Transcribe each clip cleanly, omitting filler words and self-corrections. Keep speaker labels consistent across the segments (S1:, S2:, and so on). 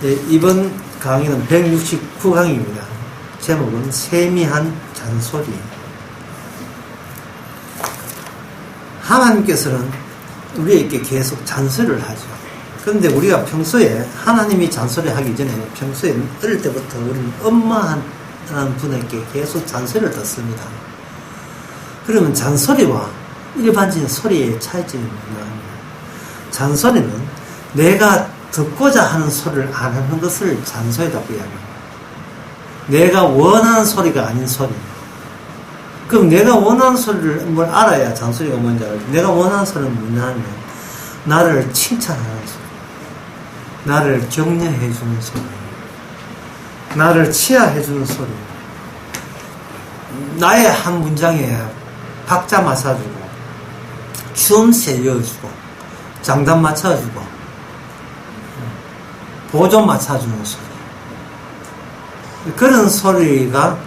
S1: 네, 이번 강의는 169강입니다. 제목은 세미한 잔소리. 하나님께서는 우리에게 계속 잔소리를 하죠. 그런데 우리가 평소에 하나님이 잔소리하기 전에 평소에 어릴 때부터 우리는 엄마라는 분에게 계속 잔소리를 듣습니다. 그러면 잔소리와 일반적인 소리의 차이점이 뭐냐? 잔소리는 내가 듣고자 하는 소리를 안 하는 것을 잔소리라고 이야기합니다. 내가 원하는 소리가 아닌 소리. 그럼 내가 원하는 소리를 뭘 알아야 잔소리가 뭔지 알죠. 내가 원하는 소리는 뭐냐 하면 나를 칭찬하는 소리, 나를 격려해 주는 소리, 나를 치하해 주는 소리, 나의 한 문장에 박자 맞춰주고 추음새 이어주고 장단 맞춰주고 보조 맞춰주는 소리. 그런 소리가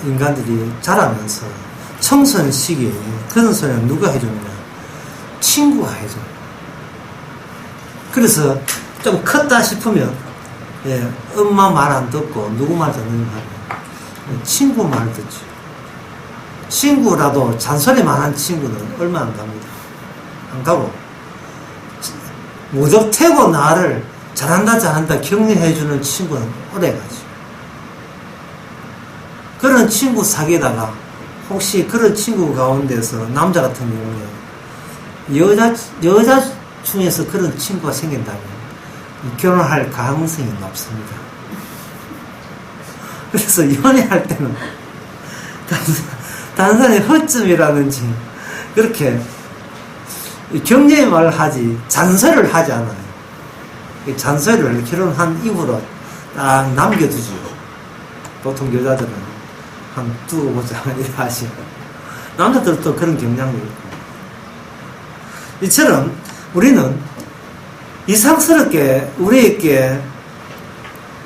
S1: 인간들이 자라면서 청소년 시기에 그런 소리는 누가 해주느냐? 친구가 해줘요. 그래서 좀 컸다 싶으면 엄마 말 안 듣고 누구 말 듣는가 하면 친구 말 듣죠. 친구라도 잔소리만 한 친구는 얼마 안 갑니다. 안 가고 무턱대고 나를 잘한다 격려해주는 친구는 오래 가죠. 그런 친구 사귀다가 혹시 그런 친구 가운데서 남자 같은 경우에 여자 중에서 그런 친구가 생긴다면 결혼할 가능성이 높습니다. 그래서 연애할 때는 단순히 허점이라든지 그렇게 격려의 말을 하지 잔소리를 하지 않아요. 잔소리를 결혼한 이후로 딱 남겨두죠. 보통 여자들은 한 두고 보자 이렇게 하시고 남자들도 그런 경향이 있고 이처럼 우리는 이상스럽게 우리에게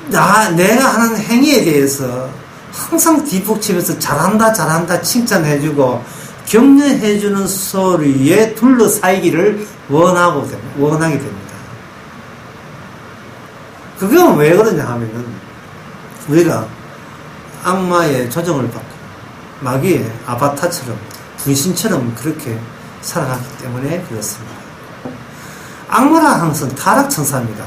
S1: 내가 하는 행위에 대해서 항상 뒷북치면서 잘한다 칭찬해주고 격려해주는 소리에 둘러싸이기를 원하게 됩니다. 그건 왜 그러냐 하면은 우리가 악마의 조정을 받고 마귀의 아바타처럼 분신처럼 그렇게 살아갔기 때문에 그렇습니다. 악마가 항상 타락천사입니다.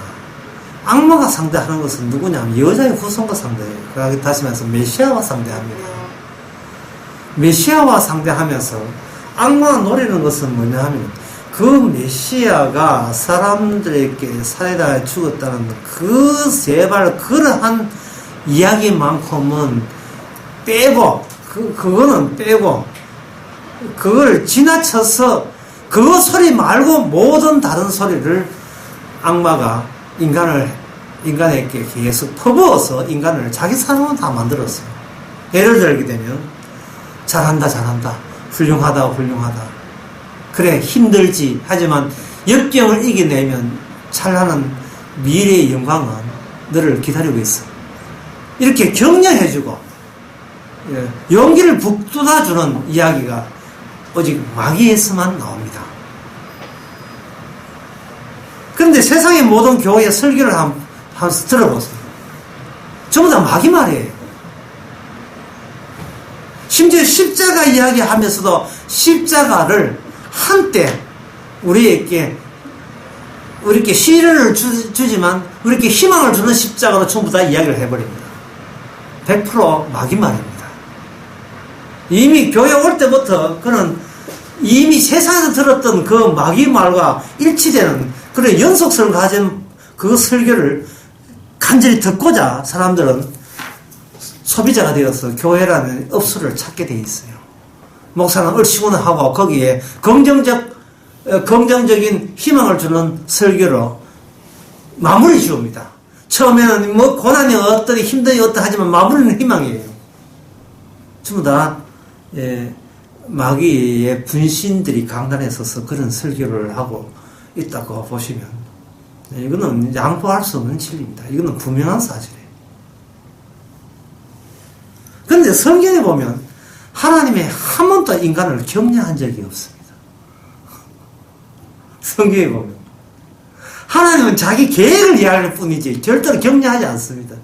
S1: 악마가 상대하는 것은 누구냐면 여자의 후손과 상대해요. 다시 말해서 메시아와 상대합니다. 메시아와 상대하면서 악마가 노리는 것은 뭐냐 하면 그 메시아가 사람들에게 살해당해 죽었다는 그 제발 그러한 이야기만큼은 빼고 그거는 빼고 그걸 지나쳐서 그 소리 말고 모든 다른 소리를 악마가 인간에게 계속 퍼부어서 인간을 자기 사람은 다 만들었어요. 예를 들게 되면 잘한다 훌륭하다 그래 힘들지 하지만 역경을 이겨내면 찬란한 미래의 영광은 너를 기다리고 있어. 이렇게 격려해주고 용기를 북돋아주는 이야기가 오직 마귀에서만 나옵니다. 그런데 세상의 모든 교회의 설교를 한번 들어보세요. 전부 다 마귀 말이에요. 심지어 십자가 이야기하면서도 십자가를 한때 우리에게 시련을 주지만 우리에게 희망을 주는 십자가로 전부 다 이야기를 해버립니다. 100% 마귀 말입니다. 이미 교회 올 때부터 그런 이미 세상에서 들었던 그 마귀 말과 일치되는 그런 연속성을 가진 그 설교를 간절히 듣고자 사람들은 소비자가 되어서 교회라는 업소를 찾게 돼 있어요. 목사는 얼씨구나 하고 거기에 긍정적인 희망을 주는 설교로 마무리 지옵니다. 처음에는 뭐 고난이 어떠니 힘든이 어떠 하지만 마무리는 희망이에요. 전부 다 마귀의 분신들이 강단에 서서 그런 설교를 하고 있다고 보시면 이거는 양보할 수 없는 진리입니다. 이거는 분명한 사실이에요. 그런데 성경에 보면 하나님이 한 번도 인간을 격려한 적이 없습니다. 성경에 보면 하나님은 자기 계획을 이해할 뿐이지 절대로 격려하지 않습니다.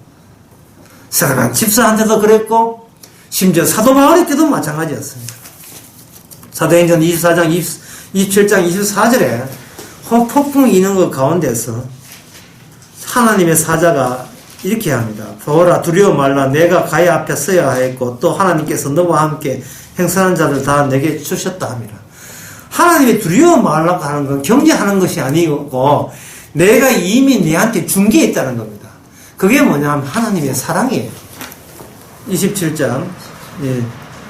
S1: 사랑하는 집사한테도 그랬고 심지어 사도 바울 때도 마찬가지였습니다. 사도행전 24장 27장 24절에 폭풍이 있는 것 가운데서 하나님의 사자가 이렇게 합니다. 바울아 두려워 말라. 내가 가해 앞에 서야 하였고 또 하나님께서 너와 함께 행선한 자를 다 내게 주셨다 합니다. 하나님의 두려워 말라고 하는 건 격려하는 것이 아니고 내가 이미 내한테 준 게 있다는 겁니다. 그게 뭐냐면 하나님의 사랑이에요. 27장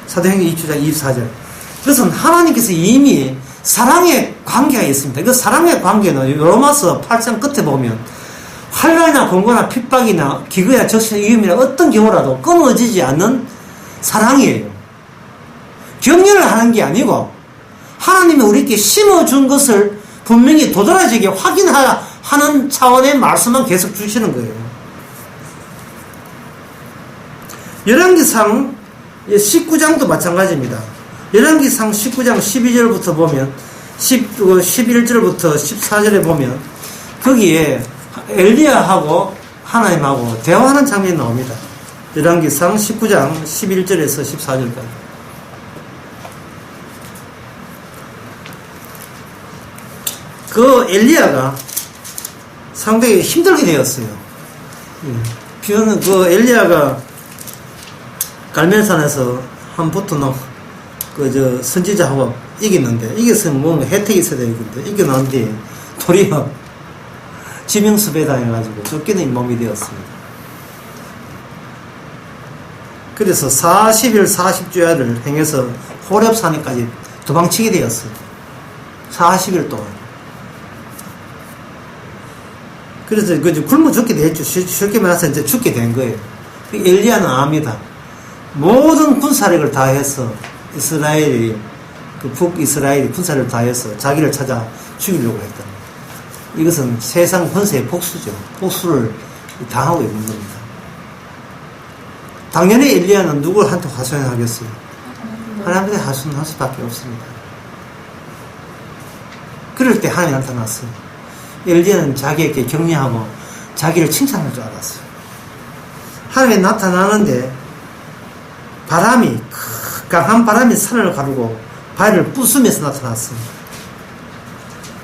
S1: 사도행전 27장 24절. 그것은 하나님께서 이미 사랑의 관계가 있습니다. 그 사랑의 관계는 로마서 8장 끝에 보면 환난이나 공고나 핍박이나 기근이나 적신이나 위험이나 어떤 경우라도 끊어지지 않는 사랑이에요. 격려를 하는 게 아니고 하나님이 우리에게 심어준 것을 분명히 도드라지게 확인하는 차원의 말씀만 계속 주시는 거예요. 열왕기상 19장도 마찬가지입니다. 열왕기상 19장 12절부터 보면 11절부터 14절에 보면 거기에 엘리야하고 하나님하고 대화하는 장면이 나옵니다. 열왕기상 19장 11절에서 14절까지. 그 엘리야가 상당히 힘들게 되었어요. 그 엘리야가 갈멜산에서 한 붙어놓은 선지자하고 이겼는데, 이겼으면 뭔가 혜택이 있어야 되는데, 이겨놨는데, 도리어 지명수배 당해가지고 쫓기는 몸이 되었습니다. 그래서 40일 40주야를 행해서 호렙산에까지 도망치게 되었어요. 40일 동안. 그래서 굶어 죽게 됐죠. 쉽게 말해서 이제 죽게 된 거예요. 엘리야는 압니다. 모든 군사력을 다해서 이스라엘이, 북이스라엘이 군사력을 다해서 자기를 찾아 죽이려고 했다. 이것은 세상 권세의 복수죠. 복수를 당하고 있는 겁니다. 당연히 엘리야는 누구한테 하소연하겠어요? 하나님한테 하소연할 수밖에 없습니다. 그럴 때 하나님이 나타났어요. 엘리야는 자기에게 격려하고 자기를 칭찬할 줄 알았어요. 하나님이 나타나는데 강한 바람이 산을 가르고 바위를 부수면서 나타났습니다.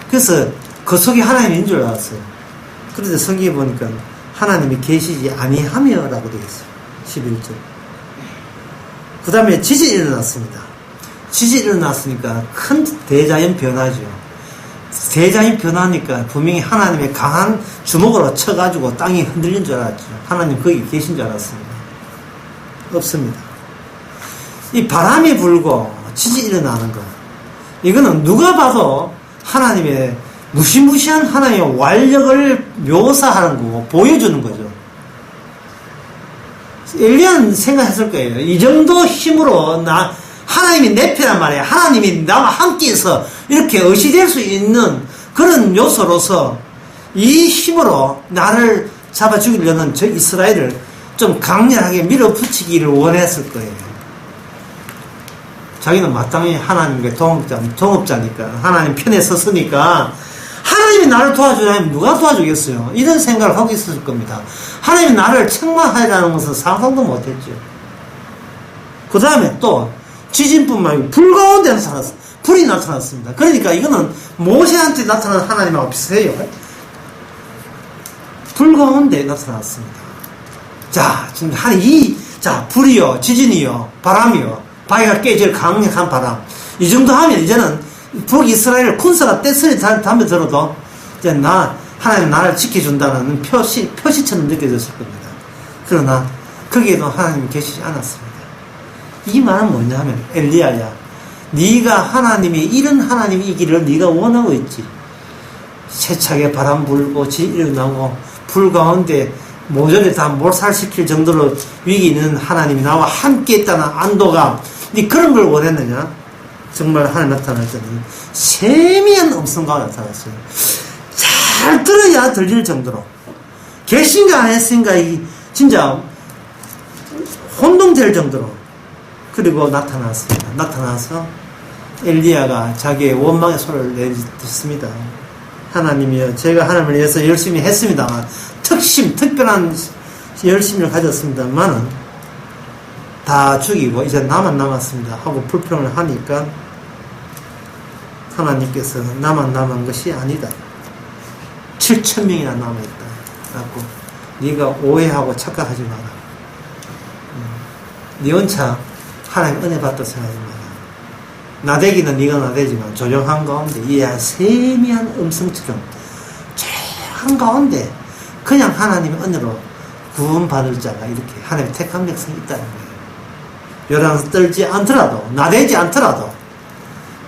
S1: 그래서 그 속에 하나님인 줄 알았어요. 그런데 성경에 보니까 하나님이 계시지 아니하며 라고 되어 있어요. 11절. 그 다음에 지진이 일어났습니다. 지진이 일어났으니까 큰 대자연 변화죠. 대자연 변화니까 분명히 하나님의 강한 주먹으로 쳐가지고 땅이 흔들린 줄 알았죠. 하나님 거기 계신 줄 알았습니다. 없습니다. 이 바람이 불고 지진이 일어나는 거, 이거는 누가 봐도 하나님의 무시무시한 하나님의 완력을 묘사하는 거고 보여주는 거죠. 엘리야는 생각했을 거예요. 이 정도 힘으로 하나님이 내 편란 말이에요. 하나님이 나와 함께해서 이렇게 의시될 수 있는 그런 요소로서 이 힘으로 나를 잡아 죽이려는 저 이스라엘을 좀 강렬하게 밀어붙이기를 원했을 거예요. 자기는 마땅히 하나님의 동업자니까, 하나님 편에 섰으니까 하나님이 나를 도와주려면 누가 도와주겠어요? 이런 생각을 하고 있었을 겁니다. 하나님이 나를 책망하리라는 것은 상상도 못했죠. 그 다음에 또 지진뿐만 아니고 불 가운데 나타났어요. 불이 나타났습니다. 그러니까 이거는 모세한테 나타난 하나님하고 비슷해요. 불 가운데 나타났습니다. 자, 지금 불이요, 지진이요, 바람이요, 바위가 깨질 강력한 바람. 이 정도 하면 이제는 북이스라엘 군사가 떼쓰리 담에 들어도 이제 하나님 나를 지켜준다는 표시처럼 느껴졌을 겁니다. 그러나 거기에도 하나님이 계시지 않았습니다. 이 말은 뭐냐 하면, 엘리야야, 네가 하나님이 이런 하나님이기를 네가 원하고 있지. 세차게 바람 불고 지진이 일어나고 불 가운데 모조리 다 몰살시킬 정도로 위기 있는 하나님이 나와 함께 있다는 안도감, 네 그런 걸 원했느냐? 정말 하나님 나타날 때는 세미한 음성과 나타났어요. 잘 들어야 들릴 정도로. 계신가 안 했는가 진짜 혼동될 정도로. 그리고 나타났습니다. 나타나서 엘리야가 자기의 원망의 소리를 내듣습니다. 하나님이여, 제가 하나님을 위해서 열심히 했습니다만, 특별한 열심을 가졌습니다만은, 다 죽이고, 이제 나만 남았습니다 하고 불평을 하니까, 하나님께서 나만 남은 것이 아니다. 7,000명이나 남아있다. 그래갖고, 네가 오해하고 착각하지 마라. 네 원차 하나님 은혜 받다 생각하지 마라. 나대기는 네가 나대지만 조용한 가운데 이 세미한 음성처럼 조용한 가운데 그냥 하나님의 은혜로 구원받을 자가 이렇게 하나님의 택한 백성이 있다는 거예요. 요란 떨지 않더라도, 나대지 않더라도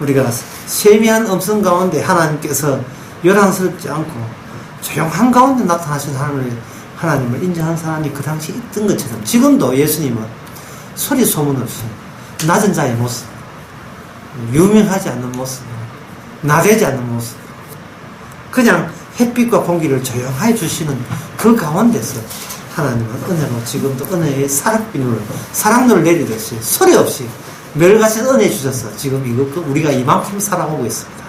S1: 우리가 세미한 음성 가운데 하나님께서 요란스럽지 않고 조용한 가운데 나타나신 하나님을 인정한 사람이 그 당시 있던 것처럼 지금도 예수님은 소리 소문 없이 낮은 자의 모습, 유명하지 않는 모습, 나대지 않는 모습, 그냥 햇빛과 공기를 조용하게 주시는 그 가운데서 하나님은 은혜로 지금도 은혜의 사랑눈을 내리듯이 소리 없이 멸같이 은혜 주셔서 지금 우리가 이만큼 살아오고 있습니다.